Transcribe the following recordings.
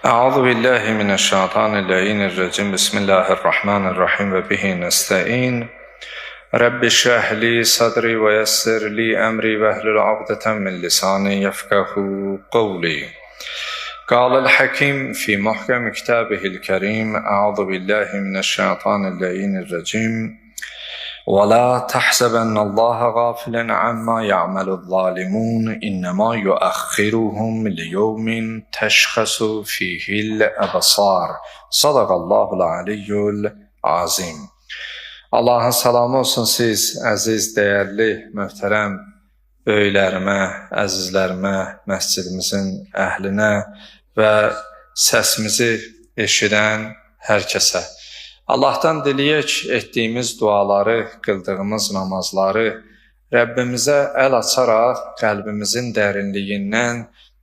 أعوذ بالله من الشيطان اللعين الرجيم بسم الله الرحمن الرحيم وبه نستعين رب اشرح لي صدري ويسر لي أمري واحلل عقدة من لساني يفقهوا قولي قال الحكيم في محكم كتابه الكريم أعوذ بالله من الشيطان اللعين الرجيم ولا تحسبن الله غافلا عما يعمل الظالمون إنما يؤخرهم ليوم تشخص فيه الأبصار صدق الله العلي العظيم. Allahın salamı olsun siz əziz, dəyərli, möhtərəm böyüklərimə, əzizlərimə, məscidimizin əhlinə və səsimizi eşidən hər kəsə. Allahdan diləyək etdiyimiz duaları, qıldığımız namazları Rəbbimizə əl açaraq qəlbimizin dərinliyindən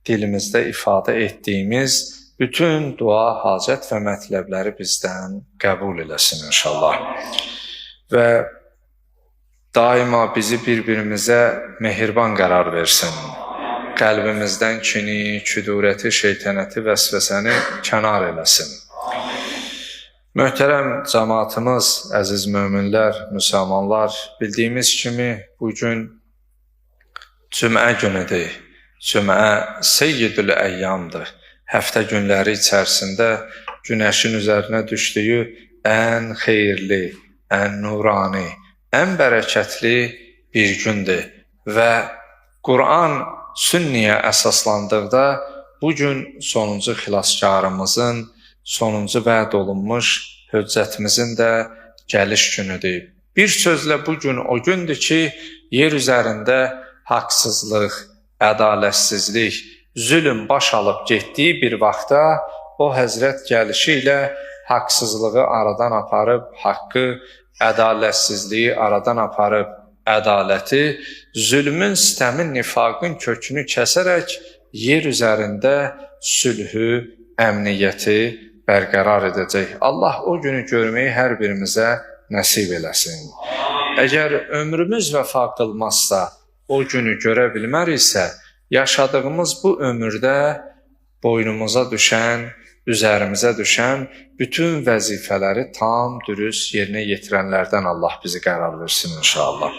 dilimizdə ifadə etdiyimiz bütün dua, hacət və mətləbləri bizdən qəbul eləsin inşallah. Və daima bizi bir-birimizə mehriban qərar versin. Qəlbimizdən kini, küdurəti, şeytanəti, vəsvəsəni kənar eləsin. Möhtərəm cəmaatımız, əziz möminlər, müsəlmanlar, bildiyimiz kimi bugün cümə günüdür. Cümə seyyidül əyyamdır. Həftə günləri içərisində günəşin üzərinə düşdüyü ən xeyirli, ən nurani, ən bərəkətli bir gündür. Və Quran sünniyə əsaslandıqda bugün sonuncu xilaskarımızın, sonuncu vəd olunmuş höccətimizin də gəliş günüdür. Bir sözlə bugün o gündür ki, yer üzərində haqsızlıq, ədalətsizlik, zülm baş alıb getdiyi bir vaxtda o həzrət gəlişi ilə haqsızlığı aradan aparıb, haqqı, ədalətsizliyi aradan aparıb, ədaləti, zülmün, sitəmin, nifaqın kökünü kəsərək yer üzərində sülhü, əmniyyəti bərqərar edəcək. Allah o günü görməyi hər birimizə nəsib eləsin. Əgər ömrümüz vəfa qılmazsa, o günü görə bilməriksə, yaşadığımız bu ömürdə boynumuza düşən, üzərimizə düşən bütün vəzifələri tam, dürüst yerinə yetirənlərdən Allah bizi qərar versin inşallah.